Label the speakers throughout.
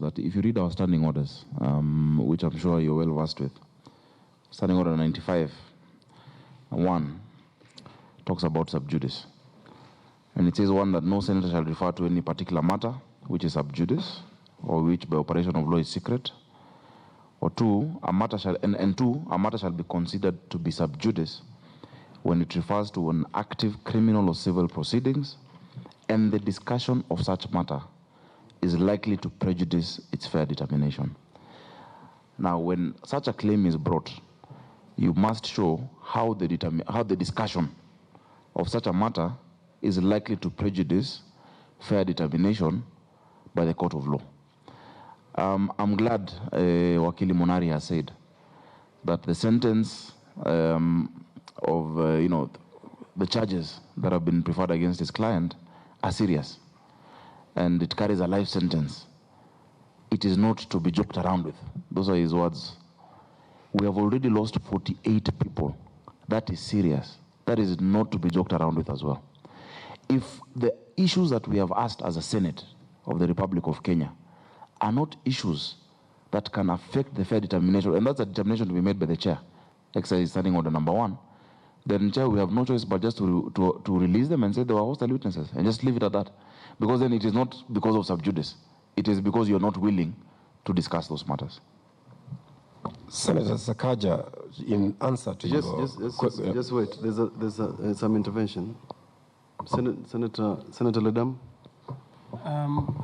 Speaker 1: that if you read our standing orders, which I'm sure you're well versed with, Standing Order 95(1) talks about sub judice. And it says, 1, that no senator shall refer to any particular matter which is sub judice, or which by operation of law is secret. Or 2, a matter shall, and 2, a matter shall be considered to be sub judice when it refers to an active criminal or civil proceedings, and the discussion of such matter is likely to prejudice its fair determination. Now, when such a claim is brought, you must show how the discussion of such a matter is likely to prejudice fair determination by the court of law. I'm glad Wakili Monari has said that the sentence of the charges that have been preferred against his client are serious, and it carries a life sentence. It is not to be joked around with. Those are his words. We have already lost 48 people. That is serious. That is not to be joked around with as well. If the issues that we have asked as a Senate of the Republic of Kenya are not issues that can affect the fair determination, and that's a determination to be made by the chair, exercise Standing Order number 1, then chair, we have no choice but just to release them and say they were hostile witnesses, and just leave it at that. Because then it is not because of sub judice. It is because you're not willing to discuss those matters.
Speaker 2: Senator Sakaja, in answer to
Speaker 3: just wait. There's some intervention. Senator Ledam.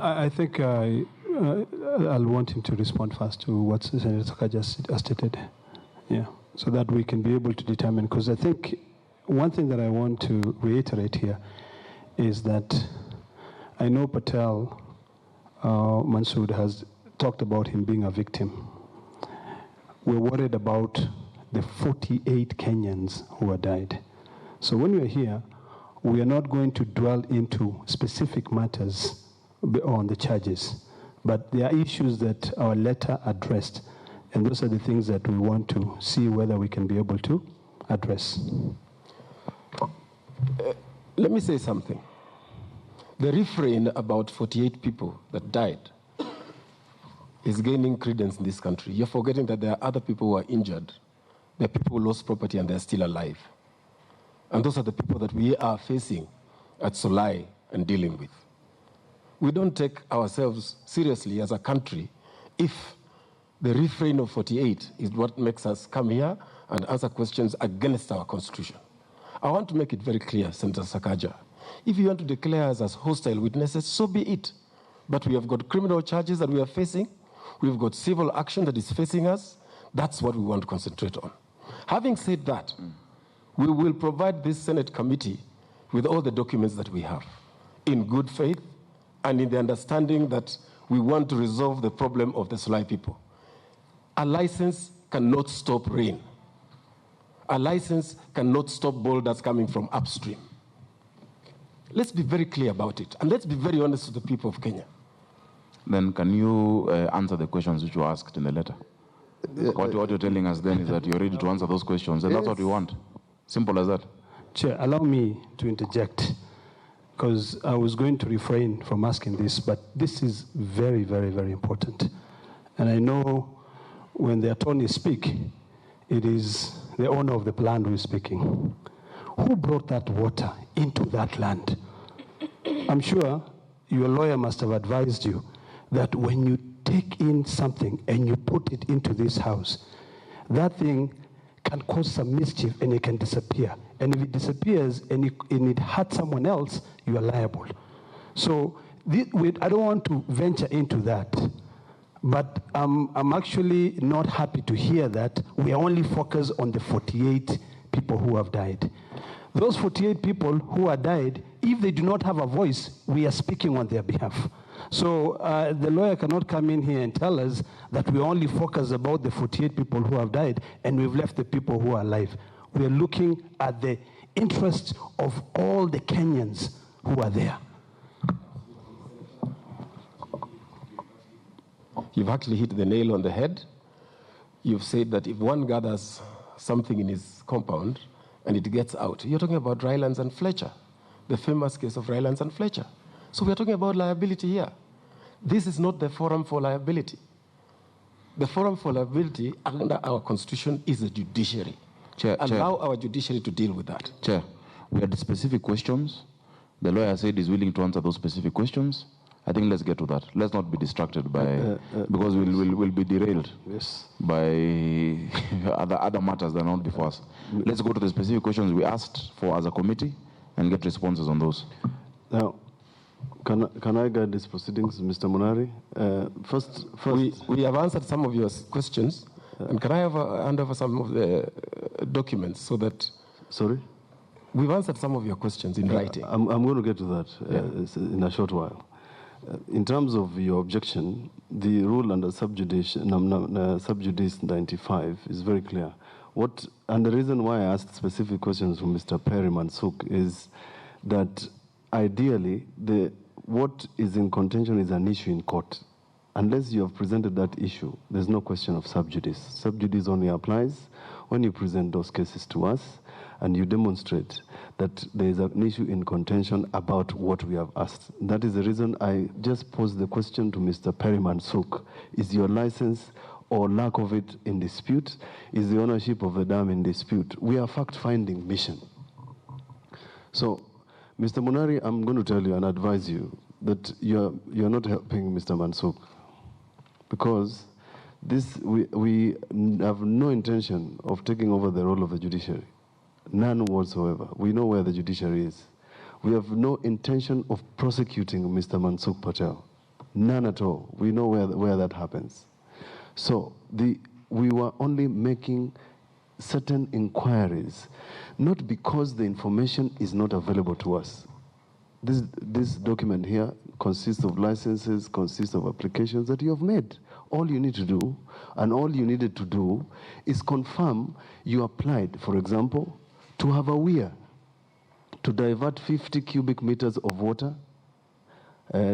Speaker 4: I think I'll want him to respond first to what Senator Sakaja has stated. Yeah, so that we can be able to determine. Because I think one thing that I want to reiterate here is that I know Patel Mansood has talked about him being a victim. We're worried about the 48 Kenyans who have died. So when we're here, we are not going to dwell into specific matters on the charges, but there are issues that our letter addressed, and those are the things that we want to see whether we can be able to address.
Speaker 2: Let me say something. The refrain about 48 people that died is gaining credence in this country. You're forgetting that there are other people who are injured. There are people who lost property and they're still alive. And those are the people that we are facing at Solai and dealing with. We don't take ourselves seriously as a country if the refrain of 48 is what makes us come here and answer questions against our constitution. I want to make it very clear, Senator Sakaja. If you want to declare us as hostile witnesses, so be it. But we have got criminal charges that we are facing. We've got civil action that is facing us. That's what we want to concentrate on. Having said that, we will provide this Senate committee with all the documents that we have in good faith and in the understanding that we want to resolve the problem of the Solai people. A license cannot stop rain. A license cannot stop boulders coming from upstream. Let's be very clear about it, and let's be very honest to the people of Kenya.
Speaker 1: Then can you answer the questions which you asked in the letter? What you're telling us then is that you're ready to answer those questions, and that's what we want. Simple as that.
Speaker 4: Chair, allow me to interject, because I was going to refrain from asking this, but this is very, very, very important. And I know when the attorneys speak, it is the owner of the land who is speaking. Who brought that water into that land? I'm sure your lawyer must have advised you that when you take in something and you put it into this house, that thing can cause some mischief and it can disappear. And if it disappears and it hurts someone else, you are liable. So I don't want to venture into that, but I'm actually not happy to hear that we are only focused on the 48 people who have died. Those 48 people who have died, if they do not have a voice, we are speaking on their behalf. So the lawyer cannot come in here and tell us that we only focus about the 48 people who have died and we've left the people who are alive. We are looking at the interests of all the Kenyans who are there.
Speaker 2: You've actually hit the nail on the head. You've said that if one gathers something in his compound and it gets out, you're talking about Rylands and Fletcher, the famous case of Rylands and Fletcher. So we're talking about liability here. This is not the forum for liability. The forum for liability under our constitution is the judiciary. Allow our judiciary to deal with that.
Speaker 1: Chair, we had specific questions. The lawyer said he's willing to answer those specific questions. I think let's get to that. Let's not be distracted by, because we'll be derailed by other matters that are not before us. Let's go to the specific questions we asked for as a committee and get responses on those.
Speaker 3: Now, can I guide these proceedings, Mr. Munari? First,
Speaker 2: we have answered some of your questions, and can I hand over some of the documents so that...
Speaker 3: Sorry?
Speaker 2: We've answered some of your questions in writing.
Speaker 3: I'm going to get to that in a short while. In terms of your objection, the rule under subjudice 95 is very clear. And the reason why I asked specific questions from Mr. Perry Mansuk is that ideally, what is in contention is an issue in court. Unless you have presented that issue, there's no question of subjudice. Subjudice only applies when you present those cases to us and you demonstrate that there is an issue in contention about what we have asked. That is the reason I just posed the question to Mr. Perry Mansuk. Is your license or lack of it in dispute? Is the ownership of the dam in dispute? We are fact-finding mission. So, Mr. Munari, I'm going to tell you and advise you that you're not helping Mr. Mansuk, because we have no intention of taking over the role of the judiciary. None whatsoever. We know where the judiciary is. We have no intention of prosecuting Mr. Mansuk Patel. None at all. We know where that happens. So we were only making certain inquiries, not because the information is not available to us. This document here consists of licenses, consists of applications that you have made. All you need to do, and all you needed to do, is confirm you applied, for example, to have a weir to divert 50 cubic meters of water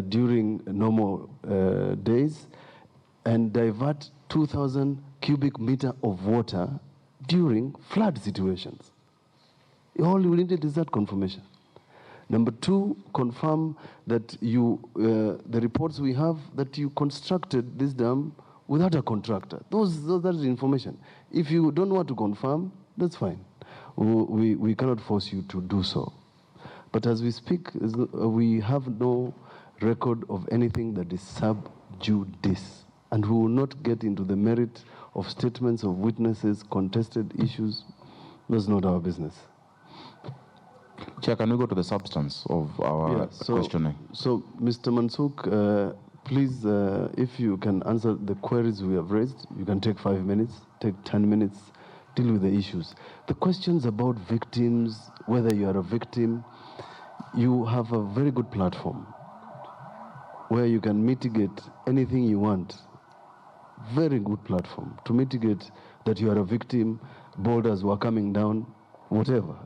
Speaker 3: during normal days, and divert 2,000 cubic meter of water during flood situations. All you needed is that confirmation. Number two, confirm that the reports we have that you constructed this dam without a contractor. That is information. If you don't want to confirm, that's fine. We cannot force you to do so. But as we speak, we have no record of anything that is sub judice. And we will not get into the merit of statements of witnesses, contested issues. That's not our business.
Speaker 1: Chair, can we go to the substance of our questioning?
Speaker 3: So, Mr. Mansuk, please, if you can answer the queries we have raised, you can take 5 minutes, take 10 minutes, deal with the issues. The questions about victims, whether you are a victim, you have a very good platform where you can mitigate anything you want. Very good platform to mitigate that you are a victim, boulders were coming down, whatever.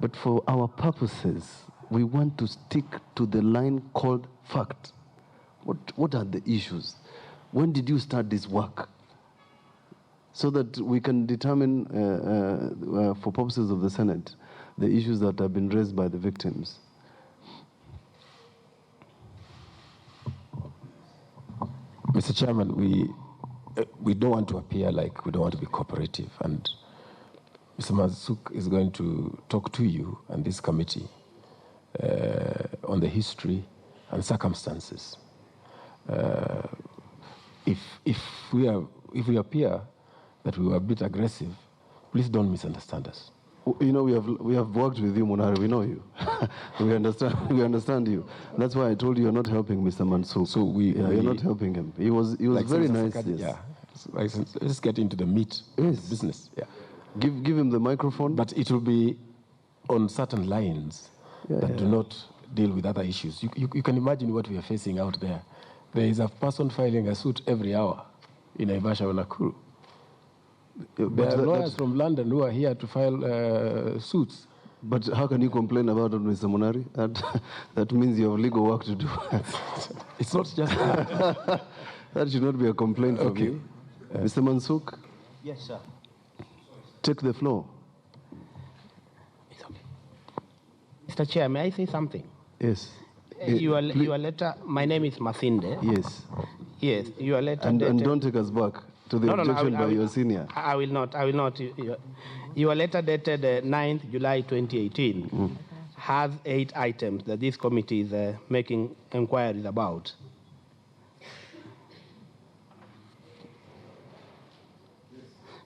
Speaker 3: But for our purposes, we want to stick to the line called fact. What are the issues? When did you start this work? So that we can determine, for purposes of the Senate, the issues that have been raised by the victims.
Speaker 2: Mr. Chairman, we don't want to appear like we don't want to be cooperative, and Mr. Mansuk is going to talk to you and this committee on the history and circumstances. If we appear that we were a bit aggressive, please don't misunderstand us.
Speaker 3: You know, we have worked with you, Munari. We know you. we understand you. That's why I told you you're not helping Mr. Mansuk. So you're not helping him. He was like very nice.
Speaker 2: Sakaja, yes. Yeah. Let's get into the meat business. Yeah.
Speaker 3: Give him the microphone.
Speaker 2: But it will be on certain lines that do not deal with other issues. You can imagine what we are facing out there. There is a person filing a suit every hour in Naivasha or Nakuru. There are lawyers from London who are here to file suits.
Speaker 3: But how can you complain about it, Mr. Munari? That means you have legal work to do.
Speaker 2: It's not just that.
Speaker 3: That should not be a complaint from you. Mr. Mansuk?
Speaker 5: Yes, sir.
Speaker 3: Take the floor.
Speaker 5: It's okay. Mr. Chair, may I say something?
Speaker 3: Yes.
Speaker 5: Your letter, my name is Masinde.
Speaker 3: Yes.
Speaker 5: Yes, your letter
Speaker 3: And
Speaker 5: dated...
Speaker 3: don't take us back to the objection by your senior.
Speaker 5: I will not. Your letter dated 9th July 2018 has 8 items that this committee is making inquiries about.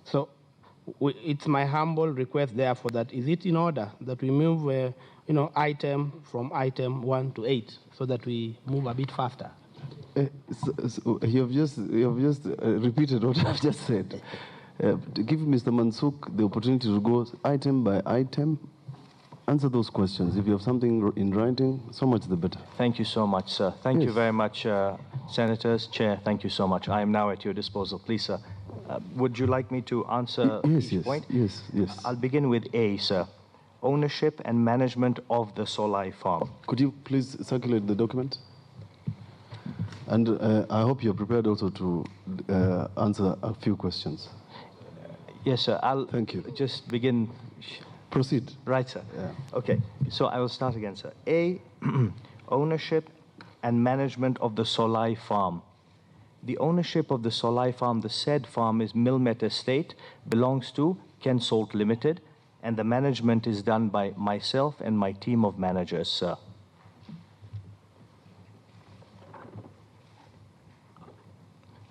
Speaker 5: So it's my humble request, therefore, that is it in order that we move, item from item 1 to 8 so that we move a bit faster?
Speaker 3: So you have just repeated what I've just said. Give Mr. Mansuk the opportunity to go item by item, answer those questions. If you have something in writing, so much the better.
Speaker 6: Thank you so much, sir. Thank you very much, Senators. Chair, thank you so much. I am now at your disposal. Please, sir. Would you like me to answer each point?
Speaker 3: Yes.
Speaker 6: I'll begin with A, sir. Ownership and management of the Solai farm.
Speaker 3: Could you please circulate the document? And I hope you're prepared also to answer a few questions.
Speaker 6: Yes, sir.
Speaker 3: Thank you.
Speaker 6: Just begin.
Speaker 3: Proceed.
Speaker 6: Right, sir.
Speaker 3: Yeah.
Speaker 6: Okay. So I will start again, sir. A, ownership and management of the Solai farm. The ownership of the Solai farm, the said farm is Millmet Estate, belongs to Ken Salt Limited, and the management is done by myself and my team of managers, sir.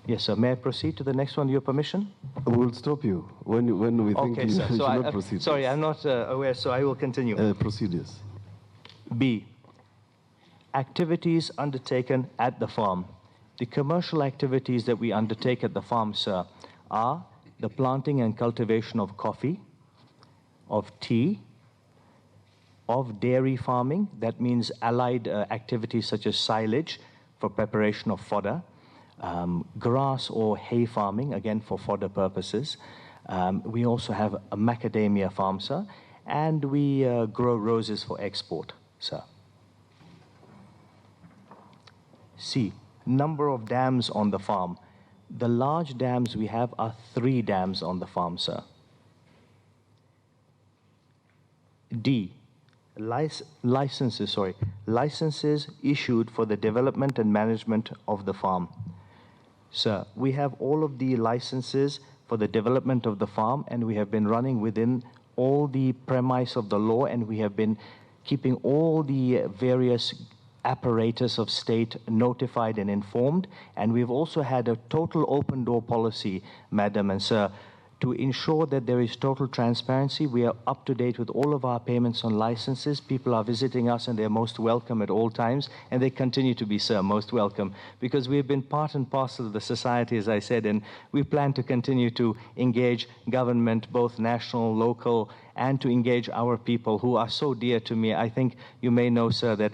Speaker 6: Yes, sir. May I proceed to the next one, your permission?
Speaker 3: We'll stop you when we think you should not proceed.
Speaker 6: Sorry, I'm not aware, so I will continue.
Speaker 3: Proceed, yes.
Speaker 6: B, activities undertaken at the farm. The commercial activities that we undertake at the farm, sir, are the planting and cultivation of coffee, of tea, of dairy farming. That means allied activities such as silage for preparation of fodder, grass or hay farming, again for fodder purposes. We also have a macadamia farm, sir, and we grow roses for export, sir. C, number of dams on the farm. The large dams we have are 3 dams on the farm, sir. D, licenses issued for the development and management of the farm. Sir, we have all of the licenses for the development of the farm, and we have been running within all the premise of the law, and we have been keeping all the various apparatus of state notified and informed. And we've also had a total open door policy, Madam and Sir, to ensure that there is total transparency. We are up to date with all of our payments on licenses. People are visiting us and they're most welcome at all times, and they continue to be, sir, most welcome, because we've been part and parcel of the society, as I said, and we plan to continue to engage government, both national, local, and to engage our people who are so dear to me. I think you may know, sir, that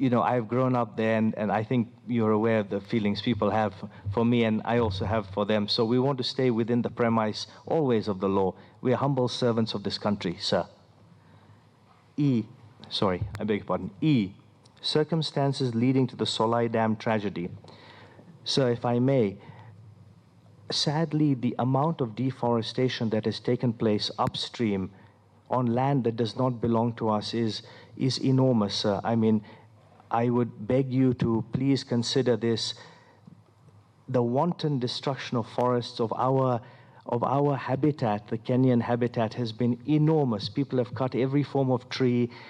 Speaker 6: I've grown up there, and I think you're aware of the feelings people have for me, and I also have for them. So we want to stay within the premise always of the law. We are humble servants of this country, sir. E, circumstances leading to the Solai Dam tragedy. Sir, if I may, sadly, the amount of deforestation that has taken place upstream on land that does not belong to us is enormous, sir. I mean, I would beg you to please consider this. The wanton destruction of forests, of our habitat, the Kenyan habitat, has been enormous. People have cut every form of tree.